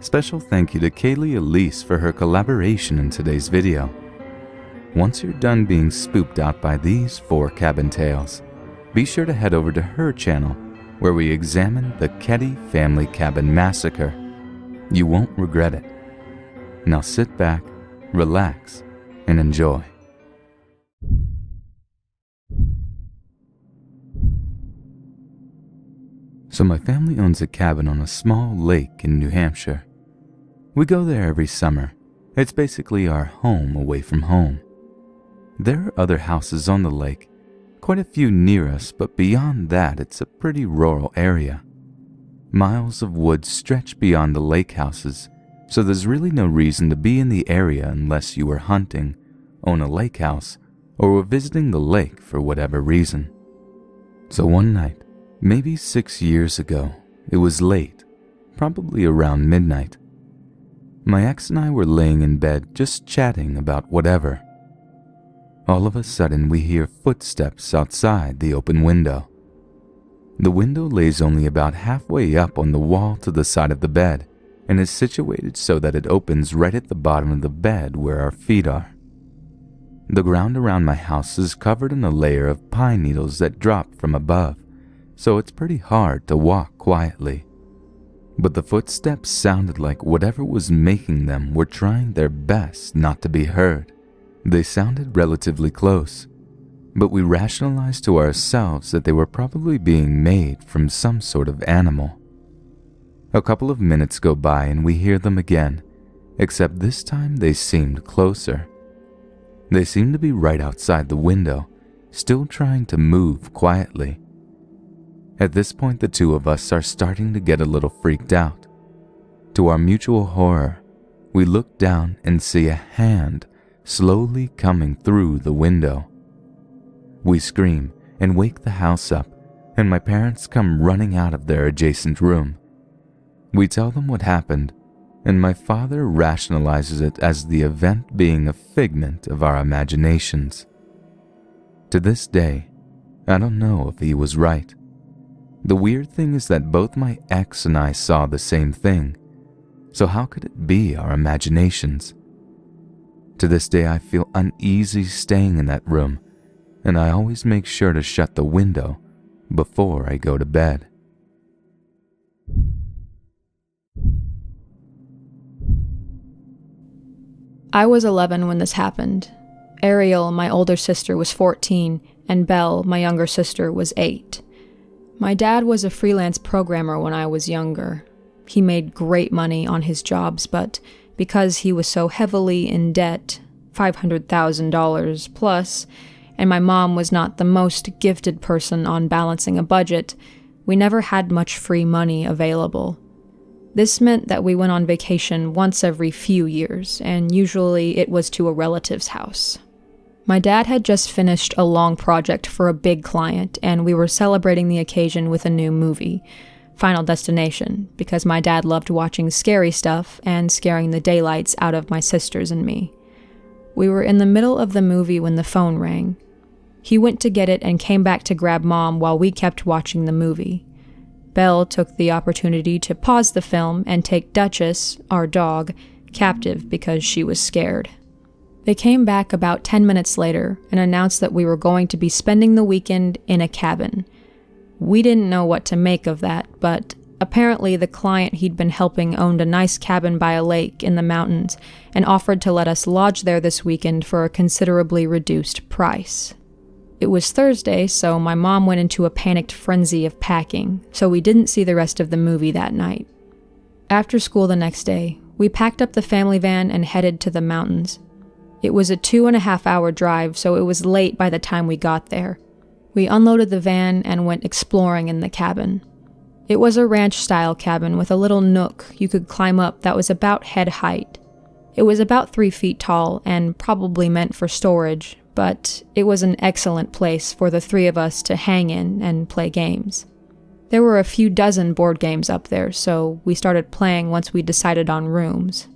Special thank you to Cayleigh Elise for her collaboration in today's video. Once you're done being spooked out by these 4 cabin tales, be sure to head over to her channel where we examine the Cayleigh family cabin massacre. You won't regret it. Now sit back, relax, and enjoy. So my family owns a cabin on a small lake in New Hampshire. We go there every summer. It's basically our home away from home. There are other houses on the lake, quite a few near us, but beyond that it's a pretty rural area. Miles of woods stretch beyond the lake houses, so there's really no reason to be in the area unless you were hunting, own a lake house, or were visiting the lake for whatever reason. So one night, maybe 6 years ago, it was late, probably around midnight. My ex and I were laying in bed just chatting about whatever. All of a sudden we hear footsteps outside the open window. The window lays only about halfway up on the wall to the side of the bed and is situated so that it opens right at the bottom of the bed where our feet are. The ground around my house is covered in a layer of pine needles that drop from above, so it's pretty hard to walk quietly. But the footsteps sounded like whatever was making them were trying their best not to be heard. They sounded relatively close, but we rationalized to ourselves that they were probably being made from some sort of animal. A couple of minutes go by and we hear them again, except this time they seemed closer. They seemed to be right outside the window, still trying to move quietly. At this point, the two of us are starting to get a little freaked out. To our mutual horror, we look down and see a hand slowly coming through the window. We scream and wake the house up, and my parents come running out of their adjacent room. We tell them what happened, and my father rationalizes it as the event being a figment of our imaginations. To this day, I don't know if he was right. The weird thing is that both my ex and I saw the same thing, so how could it be our imaginations? To this day I feel uneasy staying in that room, and I always make sure to shut the window before I go to bed. I was 11 when this happened. Ariel, my older sister, was 14, and Belle, my younger sister, was 8. My dad was a freelance programmer when I was younger. He made great money on his jobs, but because he was so heavily in debt, $500,000 plus, and my mom was not the most gifted person on balancing a budget, we never had much free money available. This meant that we went on vacation once every few years, and usually it was to a relative's house. My dad had just finished a long project for a big client, and we were celebrating the occasion with a new movie, Final Destination, because my dad loved watching scary stuff and scaring the daylights out of my sisters and me. We were in the middle of the movie when the phone rang. He went to get it and came back to grab Mom while we kept watching the movie. Belle took the opportunity to pause the film and take Duchess, our dog, captive because she was scared. They came back about 10 minutes later and announced that we were going to be spending the weekend in a cabin. We didn't know what to make of that, but apparently the client he'd been helping owned a nice cabin by a lake in the mountains and offered to let us lodge there this weekend for a considerably reduced price. It was Thursday, so my mom went into a panicked frenzy of packing, so we didn't see the rest of the movie that night. After school the next day, we packed up the family van and headed to the mountains. It was a 2.5-hour drive, so it was late by the time we got there. We unloaded the van and went exploring in the cabin. It was a ranch-style cabin with a little nook you could climb up that was about head height. It was about 3 feet tall and probably meant for storage, but it was an excellent place for the 3 of us to hang in and play games. There were a few dozen board games up there, so we started playing once we decided on rooms.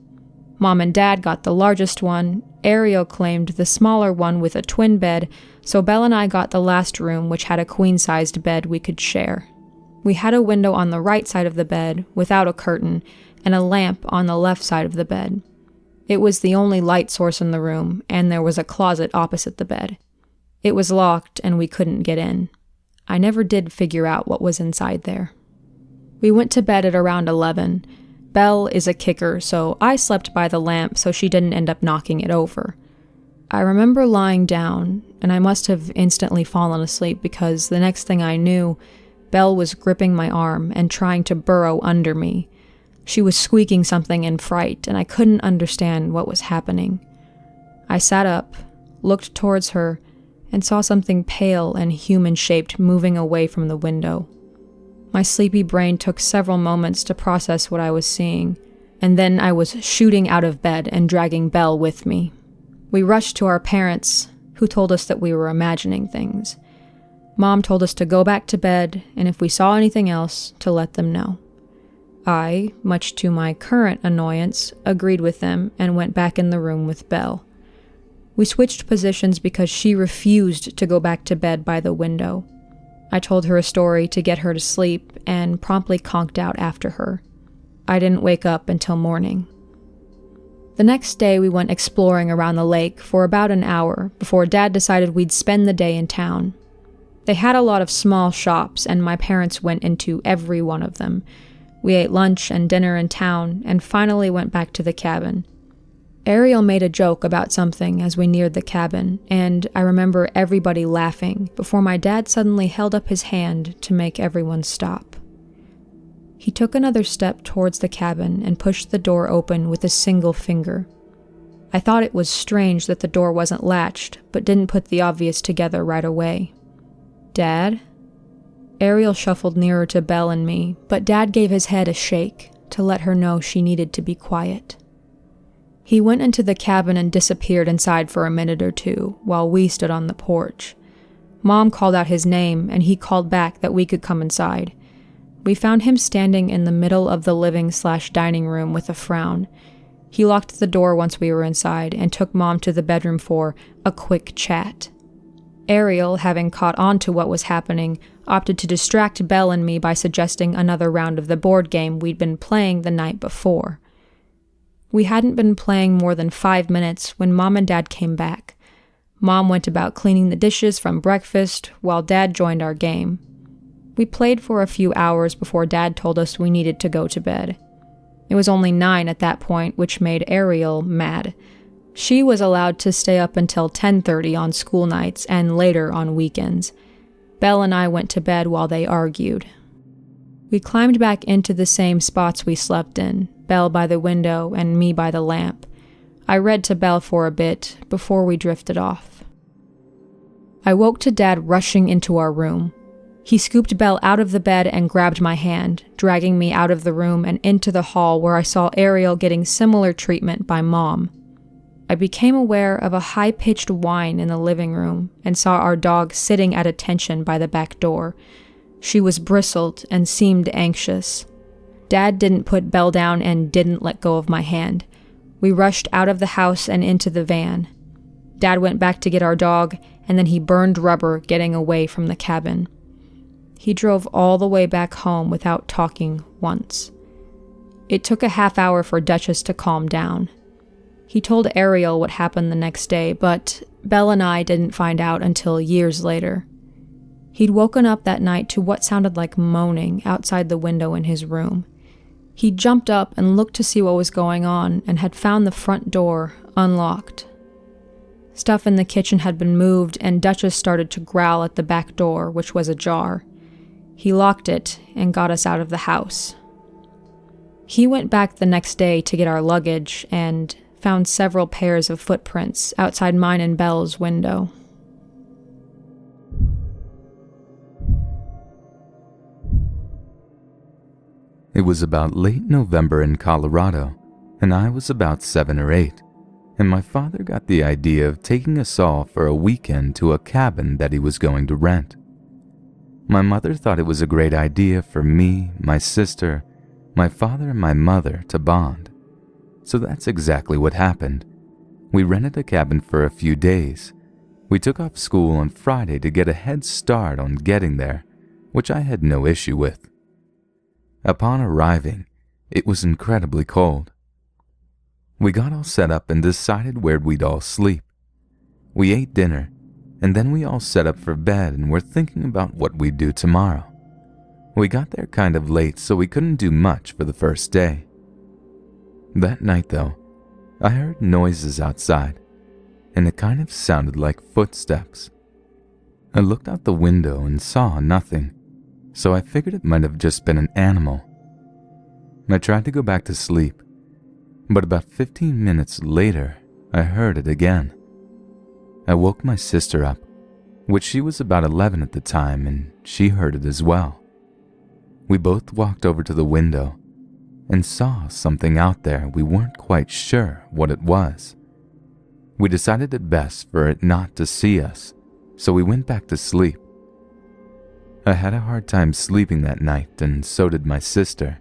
Mom and Dad got the largest one, Ariel claimed the smaller one with a twin bed, so Belle and I got the last room, which had a queen-sized bed we could share. We had a window on the right side of the bed without a curtain and a lamp on the left side of the bed. It was the only light source in the room, and there was a closet opposite the bed. It was locked and we couldn't get in. I never did figure out what was inside there. We went to bed at around 11. Belle is a kicker, so I slept by the lamp so she didn't end up knocking it over. I remember lying down, and I must have instantly fallen asleep because the next thing I knew, Belle was gripping my arm and trying to burrow under me. She was squeaking something in fright, and I couldn't understand what was happening. I sat up, looked towards her, and saw something pale and human-shaped moving away from the window. My sleepy brain took several moments to process what I was seeing, and then I was shooting out of bed and dragging Belle with me. We rushed to our parents, who told us that we were imagining things. Mom told us to go back to bed, and if we saw anything else, to let them know. I, much to my current annoyance, agreed with them and went back in the room with Belle. We switched positions because she refused to go back to bed by the window. I told her a story to get her to sleep and promptly conked out after her. I didn't wake up until morning. The next day we went exploring around the lake for about an hour before Dad decided we'd spend the day in town. They had a lot of small shops and my parents went into every one of them. We ate lunch and dinner in town and finally went back to the cabin. Ariel made a joke about something as we neared the cabin, and I remember everybody laughing before my dad suddenly held up his hand to make everyone stop. He took another step towards the cabin and pushed the door open with a single finger. I thought it was strange that the door wasn't latched, but didn't put the obvious together right away. "Dad?" Ariel shuffled nearer to Belle and me, but Dad gave his head a shake to let her know she needed to be quiet. He went into the cabin and disappeared inside for a minute or two while we stood on the porch. Mom called out his name and he called back that we could come inside. We found him standing in the middle of the living/dining room with a frown. He locked the door once we were inside and took Mom to the bedroom for a quick chat. Ariel, having caught on to what was happening, opted to distract Belle and me by suggesting another round of the board game we'd been playing the night before. We hadn't been playing more than 5 minutes when Mom and Dad came back. Mom went about cleaning the dishes from breakfast while Dad joined our game. We played for a few hours before Dad told us we needed to go to bed. It was only 9 at that point, which made Ariel mad. She was allowed to stay up until 10:30 on school nights and later on weekends. Belle and I went to bed while they argued. We climbed back into the same spots we slept in, Belle by the window and me by the lamp. I read to Belle for a bit before we drifted off. I woke to Dad rushing into our room. He scooped Belle out of the bed and grabbed my hand, dragging me out of the room and into the hall where I saw Ariel getting similar treatment by Mom. I became aware of a high-pitched whine in the living room and saw our dog sitting at attention by the back door. She was bristled and seemed anxious. Dad didn't put Belle down and didn't let go of my hand. We rushed out of the house and into the van. Dad went back to get our dog, and then he burned rubber getting away from the cabin. He drove all the way back home without talking once. It took a half hour for Duchess to calm down. He told Ariel what happened the next day, but Belle and I didn't find out until years later. He'd woken up that night to what sounded like moaning outside the window in his room. He jumped up and looked to see what was going on and had found the front door unlocked. Stuff in the kitchen had been moved and Duchess started to growl at the back door, which was ajar. He locked it and got us out of the house. He went back the next day to get our luggage and found several pairs of footprints outside mine and Belle's window. It was about late November in Colorado, and I was about 7 or 8, and my father got the idea of taking us all for a weekend to a cabin that he was going to rent. My mother thought it was a great idea for me, my sister, my father, and my mother to bond. So that's exactly what happened. We rented a cabin for a few days. We took off school on Friday to get a head start on getting there, which I had no issue with. Upon arriving, it was incredibly cold. We got all set up and decided where we'd all sleep. We ate dinner, and then we all set up for bed and were thinking about what we'd do tomorrow. We got there kind of late, so we couldn't do much for the first day. That night, though, I heard noises outside, and it kind of sounded like footsteps. I looked out the window and saw nothing, so I figured it might have just been an animal. I tried to go back to sleep, but about 15 minutes later, I heard it again. I woke my sister up, which she was about 11 at the time, and she heard it as well. We both walked over to the window and saw something out there. We weren't quite sure what it was. We decided it best for it not to see us, so we went back to sleep. I had a hard time sleeping that night, and so did my sister.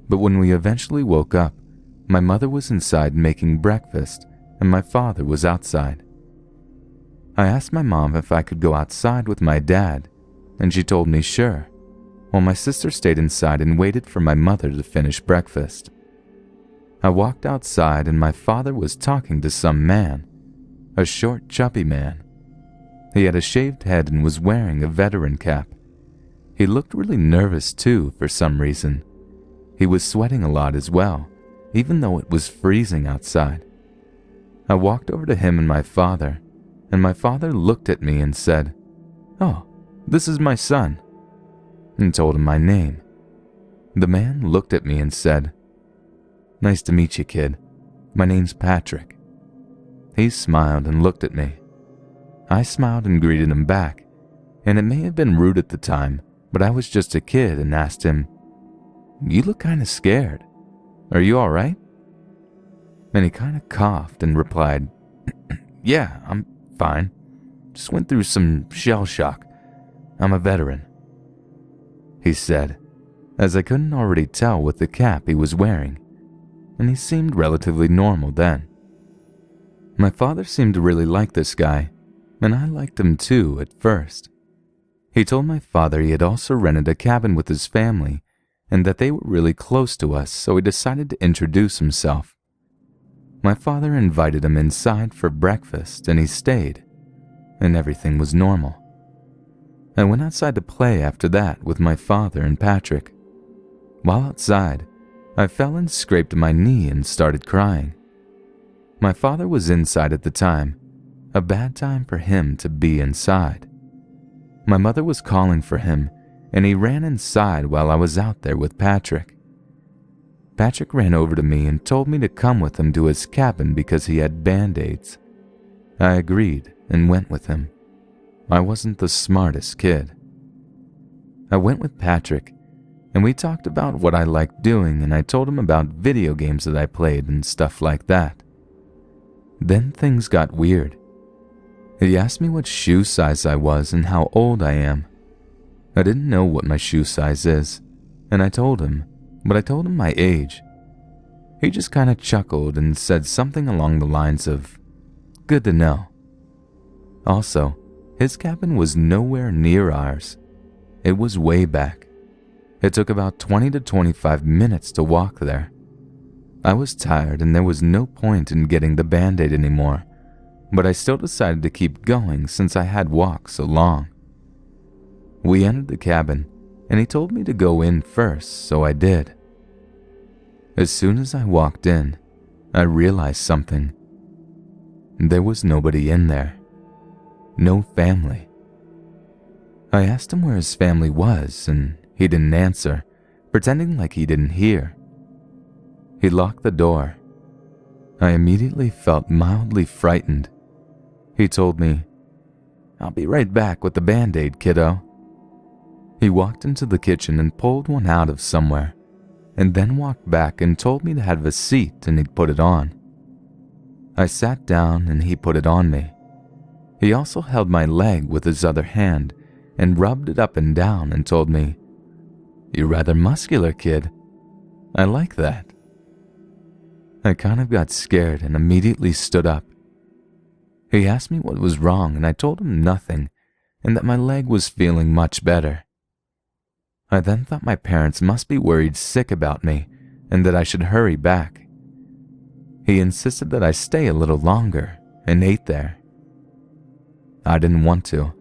But when we eventually woke up, my mother was inside making breakfast, and my father was outside. I asked my mom if I could go outside with my dad, and she told me sure, while my sister stayed inside and waited for my mother to finish breakfast. I walked outside, and my father was talking to some man, a short, chubby man. He had a shaved head and was wearing a veteran cap. He looked really nervous too for some reason. He was sweating a lot as well, even though it was freezing outside. I walked over to him and my father looked at me and said, "Oh, this is my son," and told him my name. The man looked at me and said, "Nice to meet you, kid. My name's Patrick." He smiled and looked at me. I smiled and greeted him back, and it may have been rude at the time, but I was just a kid and asked him, "You look kind of scared. Are you all right?" And he kind of coughed and replied, "Yeah, I'm fine. Just went through some shell shock. I'm a veteran," he said, as I couldn't already tell with the cap he was wearing, and he seemed relatively normal then. My father seemed to really like this guy, and I liked him too at first. He told my father he had also rented a cabin with his family and that they were really close to us, so he decided to introduce himself. My father invited him inside for breakfast, and he stayed, and everything was normal. I went outside to play after that with my father and Patrick. While outside, I fell and scraped my knee and started crying. My father was inside at the time, a bad time for him to be inside. My mother was calling for him, and he ran inside while I was out there with Patrick. Patrick ran over to me and told me to come with him to his cabin because he had band-aids. I agreed and went with him. I wasn't the smartest kid. I went with Patrick, and we talked about what I liked doing, and I told him about video games that I played and stuff like that. Then things got weird. He asked me what shoe size I was and how old I am. I didn't know what my shoe size is, and I told him, but I told him my age. He just kind of chuckled and said something along the lines of, "Good to know." Also, his cabin was nowhere near ours. It was way back. It took about 20 to 25 minutes to walk there. I was tired and there was no point in getting the band-aid anymore, but I still decided to keep going since I had walked so long. We entered the cabin, and he told me to go in first, so I did. As soon as I walked in, I realized something. There was nobody in there. No family. I asked him where his family was, and he didn't answer, pretending like he didn't hear. He locked the door. I immediately felt mildly frightened. He told me, "I'll be right back with the band-aid, kiddo." He walked into the kitchen and pulled one out of somewhere, and then walked back and told me to have a seat and he'd put it on. I sat down and he put it on me. He also held my leg with his other hand and rubbed it up and down and told me, "You're rather muscular, kid. I like that." I kind of got scared and immediately stood up. He asked me what was wrong, and I told him nothing and that my leg was feeling much better. I then thought my parents must be worried sick about me and that I should hurry back. He insisted that I stay a little longer and ate there. I didn't want to,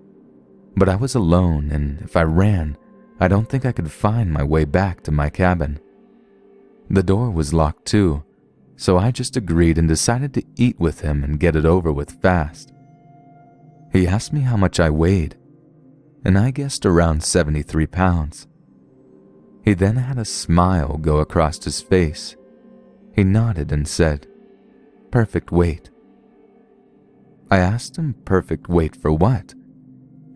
but I was alone, and if I ran, I don't think I could find my way back to my cabin. The door was locked too, so I just agreed and decided to eat with him and get it over with fast. He asked me how much I weighed, and I guessed around 73 pounds. He then had a smile go across his face. He nodded and said, "Perfect weight." I asked him perfect weight for what,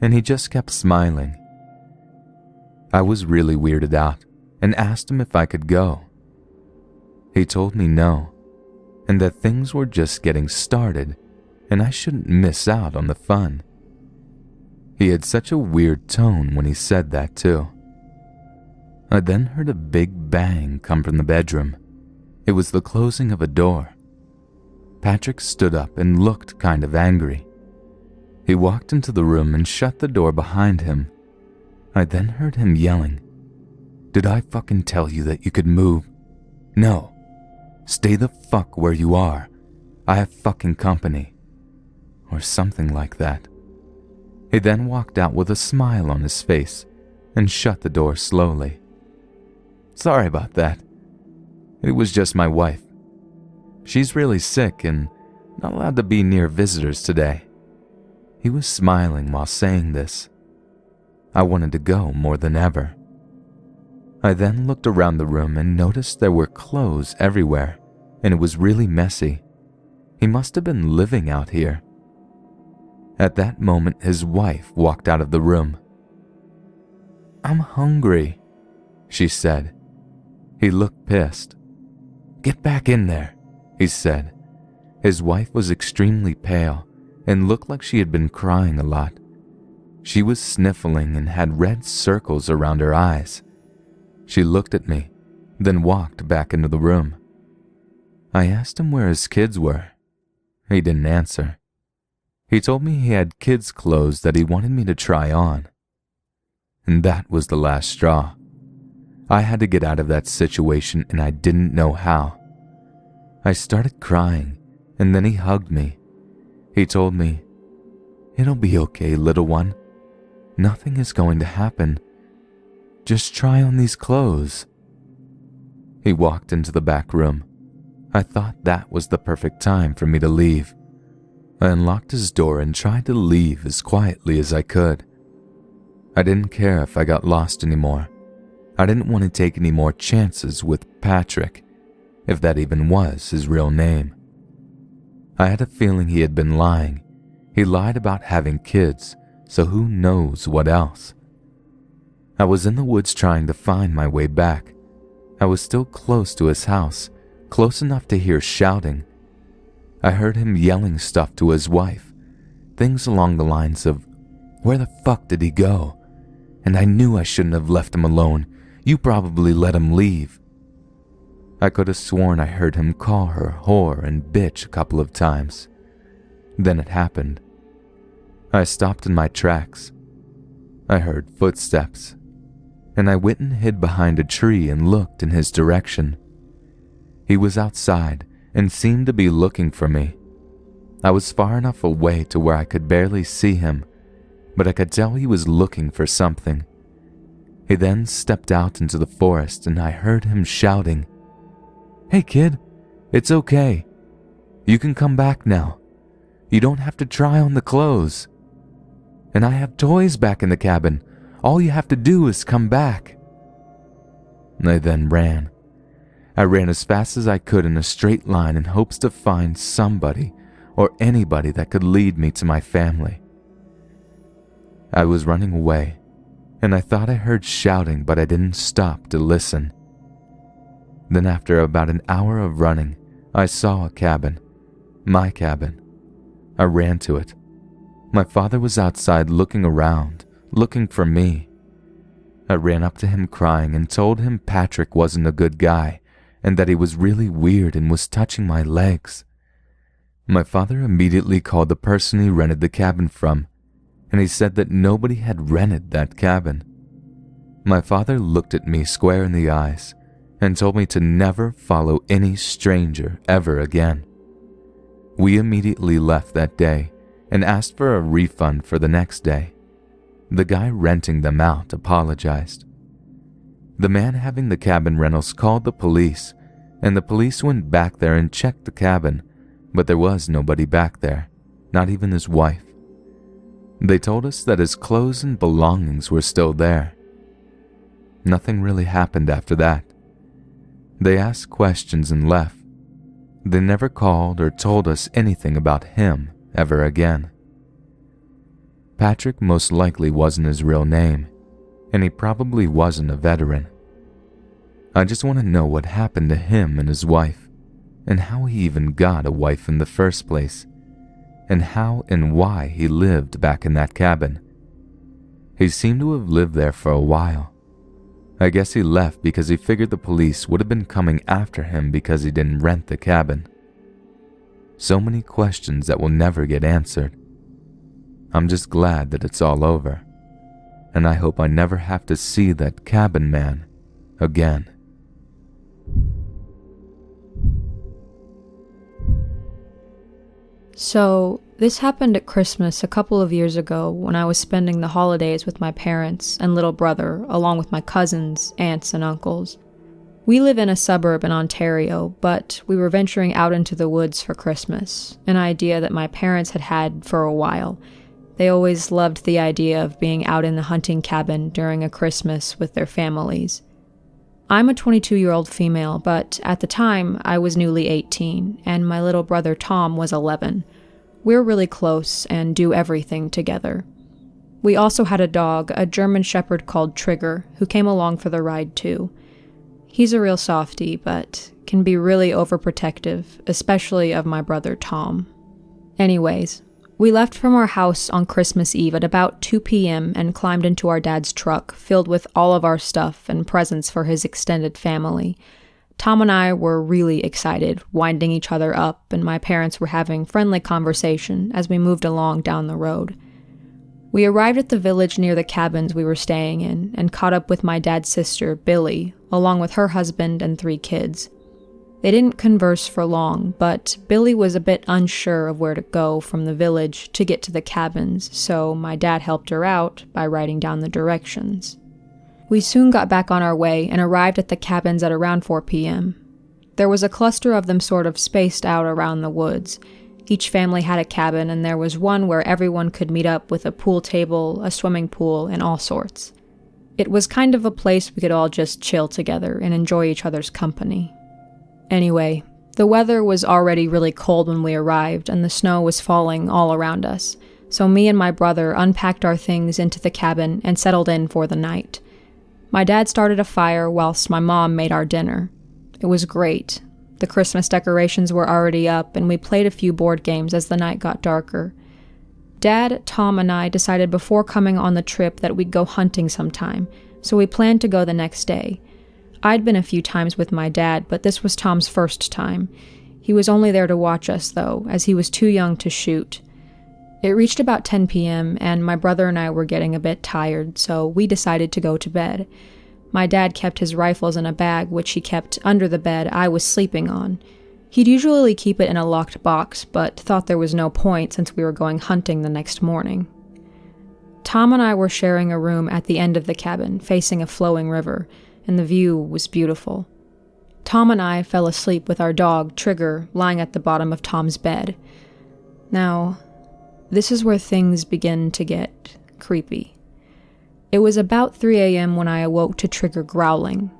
and he just kept smiling. I was really weirded out and asked him if I could go. He told me no, and that things were just getting started and I shouldn't miss out on the fun. He had such a weird tone when he said that too. I then heard a big bang come from the bedroom. It was the closing of a door. Patrick stood up and looked kind of angry. He walked into the room and shut the door behind him. I then heard him yelling, "Did I fucking tell you that you could move? No. Stay the fuck where you are. I have fucking company." Or something like that. He then walked out with a smile on his face and shut the door slowly. "Sorry about that. It was just my wife. She's really sick and not allowed to be near visitors today." He was smiling while saying this. I wanted to go more than ever. I then looked around the room and noticed there were clothes everywhere, and it was really messy. He must have been living out here. At that moment, his wife walked out of the room. "I'm hungry," she said. He looked pissed. "Get back in there," he said. His wife was extremely pale and looked like she had been crying a lot. She was sniffling and had red circles around her eyes. She looked at me, then walked back into the room. I asked him where his kids were. He didn't answer. He told me he had kids' clothes that he wanted me to try on. And that was the last straw. I had to get out of that situation and I didn't know how. I started crying and then he hugged me. He told me, "It'll be okay, little one. Nothing is going to happen. Just try on these clothes." He walked into the back room. I thought that was the perfect time for me to leave. I unlocked his door and tried to leave as quietly as I could. I didn't care if I got lost anymore. I didn't want to take any more chances with Patrick, if that even was his real name. I had a feeling he had been lying. He lied about having kids, so who knows what else. I was in the woods trying to find my way back. I was still close to his house, close enough to hear shouting. I heard him yelling stuff to his wife, things along the lines of, "Where the fuck did he go? And I knew I shouldn't have left him alone. You probably let him leave." I could have sworn I heard him call her whore and bitch a couple of times. Then it happened. I stopped in my tracks. I heard footsteps, and I went and hid behind a tree and looked in his direction. He was outside and seemed to be looking for me. I was far enough away to where I could barely see him, but I could tell he was looking for something. He then stepped out into the forest and I heard him shouting, "Hey kid, it's okay. You can come back now. You don't have to try on the clothes. And I have toys back in the cabin. All you have to do is come back." I then ran. I ran as fast as I could in a straight line in hopes to find somebody or anybody that could lead me to my family. I was running away, and I thought I heard shouting, but I didn't stop to listen. Then after about an hour of running, I saw a cabin. My cabin. I ran to it. My father was outside looking around, looking for me. I ran up to him crying and told him Patrick wasn't a good guy and that he was really weird and was touching my legs. My father immediately called the person he rented the cabin from, and he said that nobody had rented that cabin. My father looked at me square in the eyes and told me to never follow any stranger ever again. We immediately left that day and asked for a refund for the next day. The guy renting them out apologized. The man having the cabin rentals called the police, and the police went back there and checked the cabin, but there was nobody back there, not even his wife. They told us that his clothes and belongings were still there. Nothing really happened after that. They asked questions and left. They never called or told us anything about him ever again. Patrick most likely wasn't his real name, and he probably wasn't a veteran. I just want to know what happened to him and his wife, and how he even got a wife in the first place, and how and why he lived back in that cabin. He seemed to have lived there for a while. I guess he left because he figured the police would have been coming after him because he didn't rent the cabin. So many questions that will never get answered. I'm just glad that it's all over, and I hope I never have to see that cabin man again. So, this happened at Christmas a couple of years ago when I was spending the holidays with my parents and little brother, along with my cousins, aunts, and uncles. We live in a suburb in Ontario, but we were venturing out into the woods for Christmas, an idea that my parents had had for a while. They always loved the idea of being out in the hunting cabin during a Christmas with their families. I'm a 22-year-old female, but at the time, I was newly 18, and my little brother Tom was 11. We're really close and do everything together. We also had a dog, a German Shepherd called Trigger, who came along for the ride too. He's a real softie, but can be really overprotective, especially of my brother Tom. Anyways, we left from our house on Christmas Eve at about 2 p.m. and climbed into our dad's truck, filled with all of our stuff and presents for his extended family. Tom and I were really excited, winding each other up, and my parents were having friendly conversation as we moved along down the road. We arrived at the village near the cabins we were staying in and caught up with my dad's sister, Billy, along with her husband and 3 kids. They didn't converse for long, but Billy was a bit unsure of where to go from the village to get to the cabins, so my dad helped her out by writing down the directions. We soon got back on our way and arrived at the cabins at around 4 p.m. There was a cluster of them sort of spaced out around the woods. Each family had a cabin, and there was one where everyone could meet up with a pool table, a swimming pool, and all sorts. It was kind of a place we could all just chill together and enjoy each other's company. Anyway, the weather was already really cold when we arrived, and the snow was falling all around us, so me and my brother unpacked our things into the cabin and settled in for the night. My dad started a fire whilst my mom made our dinner. It was great. The Christmas decorations were already up, and we played a few board games as the night got darker. Dad, Tom, and I decided before coming on the trip that we'd go hunting sometime, so we planned to go the next day. I'd been a few times with my dad, but this was Tom's first time. He was only there to watch us, though, as he was too young to shoot. It reached about 10 p.m., and my brother and I were getting a bit tired, so we decided to go to bed. My dad kept his rifles in a bag which he kept under the bed I was sleeping on. He'd usually keep it in a locked box, but thought there was no point since we were going hunting the next morning. Tom and I were sharing a room at the end of the cabin, facing a flowing river, and the view was beautiful. Tom and I fell asleep with our dog, Trigger, lying at the bottom of Tom's bed. Now, this is where things begin to get creepy. It was about 3 a.m. when I awoke to Trigger growling.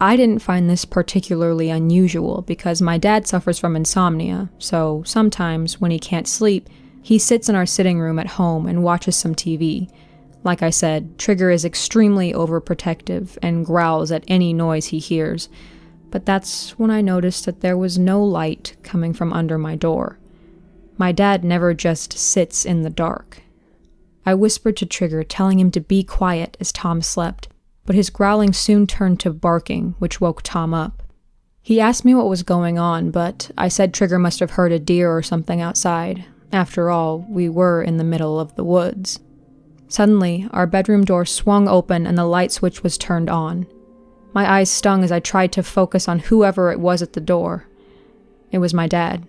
I didn't find this particularly unusual because my dad suffers from insomnia, so sometimes when he can't sleep, he sits in our sitting room at home and watches some TV. Like I said, Trigger is extremely overprotective and growls at any noise he hears, but that's when I noticed that there was no light coming from under my door. My dad never just sits in the dark. I whispered to Trigger, telling him to be quiet as Tom slept, but his growling soon turned to barking, which woke Tom up. He asked me what was going on, but I said Trigger must have heard a deer or something outside. After all, we were in the middle of the woods. Suddenly, our bedroom door swung open and the light switch was turned on. My eyes stung as I tried to focus on whoever it was at the door. It was my dad.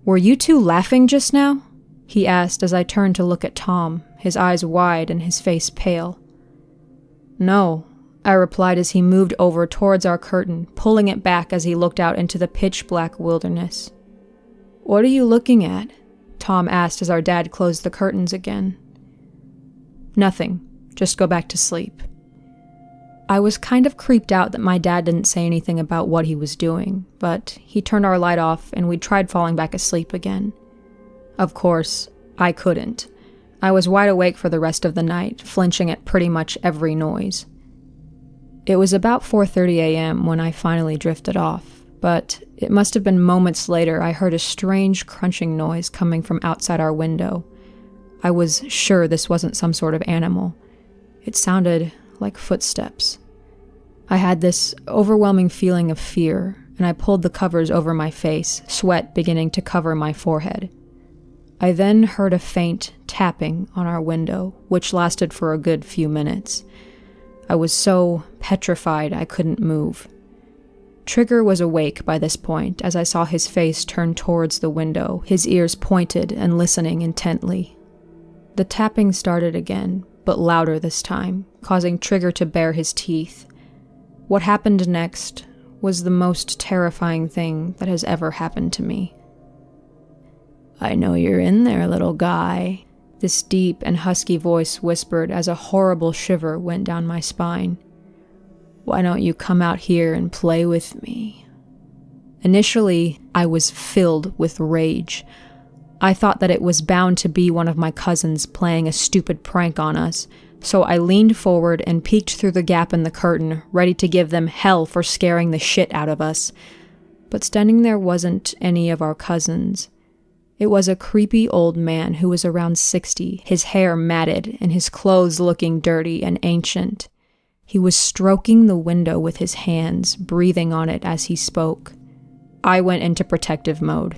"Were you two laughing just now?" he asked as I turned to look at Tom, his eyes wide and his face pale. "No," I replied as he moved over towards our curtain, pulling it back as he looked out into the pitch-black wilderness. "What are you looking at?" Tom asked as our dad closed the curtains again. "Nothing. Just go back to sleep." I was kind of creeped out that my dad didn't say anything about what he was doing, but he turned our light off and we tried falling back asleep again. Of course, I couldn't. I was wide awake for the rest of the night, flinching at pretty much every noise. It was about 4:30 a.m. when I finally drifted off, but it must have been moments later I heard a strange crunching noise coming from outside our window. I was sure this wasn't some sort of animal. It sounded like footsteps. I had this overwhelming feeling of fear, and I pulled the covers over my face, sweat beginning to cover my forehead. I then heard a faint tapping on our window, which lasted for a good few minutes. I was so petrified I couldn't move. Trigger was awake by this point as I saw his face turn towards the window, his ears pointed and listening intently. The tapping started again, but louder this time, causing Trigger to bare his teeth. What happened next was the most terrifying thing that has ever happened to me. "I know you're in there, little guy," this deep and husky voice whispered as a horrible shiver went down my spine. "Why don't you come out here and play with me?" Initially, I was filled with rage. I thought that it was bound to be one of my cousins playing a stupid prank on us, so I leaned forward and peeked through the gap in the curtain, ready to give them hell for scaring the shit out of us. But standing there wasn't any of our cousins. It was a creepy old man who was around 60, his hair matted and his clothes looking dirty and ancient. He was stroking the window with his hands, breathing on it as he spoke. I went into protective mode.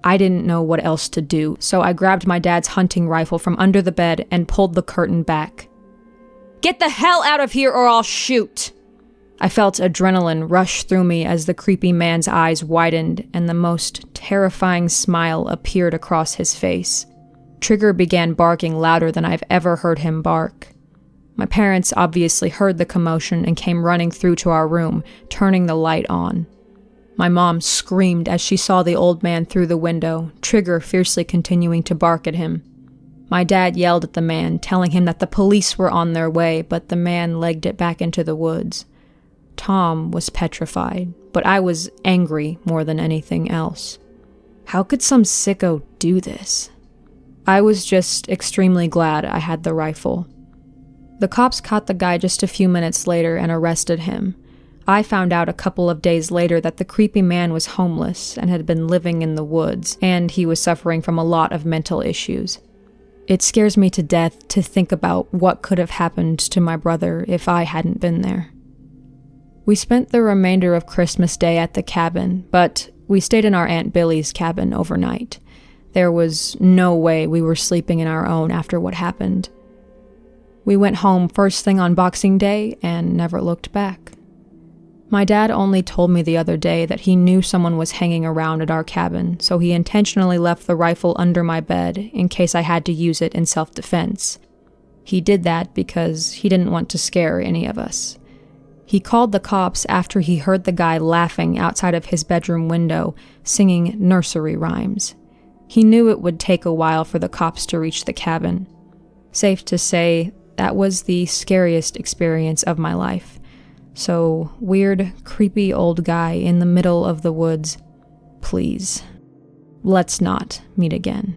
I didn't know what else to do, so I grabbed my dad's hunting rifle from under the bed and pulled the curtain back. "Get the hell out of here or I'll shoot!" I felt adrenaline rush through me as the creepy man's eyes widened and the most terrifying smile appeared across his face. Trigger began barking louder than I've ever heard him bark. My parents obviously heard the commotion and came running through to our room, turning the light on. My mom screamed as she saw the old man through the window, Trigger fiercely continuing to bark at him. My dad yelled at the man, telling him that the police were on their way, but the man legged it back into the woods. Tom was petrified, but I was angry more than anything else. How could some sicko do this? I was just extremely glad I had the rifle. The cops caught the guy just a few minutes later and arrested him. I found out a couple of days later that the creepy man was homeless and had been living in the woods, and he was suffering from a lot of mental issues. It scares me to death to think about what could have happened to my brother if I hadn't been there. We spent the remainder of Christmas Day at the cabin, but we stayed in our Aunt Billy's cabin overnight. There was no way we were sleeping in our own after what happened. We went home first thing on Boxing Day and never looked back. My dad only told me the other day that he knew someone was hanging around at our cabin, so he intentionally left the rifle under my bed in case I had to use it in self-defense. He did that because he didn't want to scare any of us. He called the cops after he heard the guy laughing outside of his bedroom window, singing nursery rhymes. He knew it would take a while for the cops to reach the cabin. Safe to say, that was the scariest experience of my life. So, weird, creepy old guy in the middle of the woods, please, let's not meet again.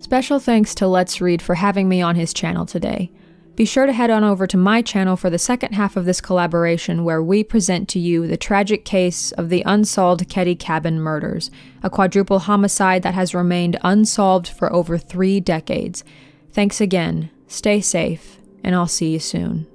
Special thanks to Let's Read for having me on his channel today. Be sure to head on over to my channel for the second half of this collaboration where we present to you the tragic case of the unsolved Ketty Cabin murders, a quadruple homicide that has remained unsolved for over 3 decades. Thanks again, stay safe, and I'll see you soon.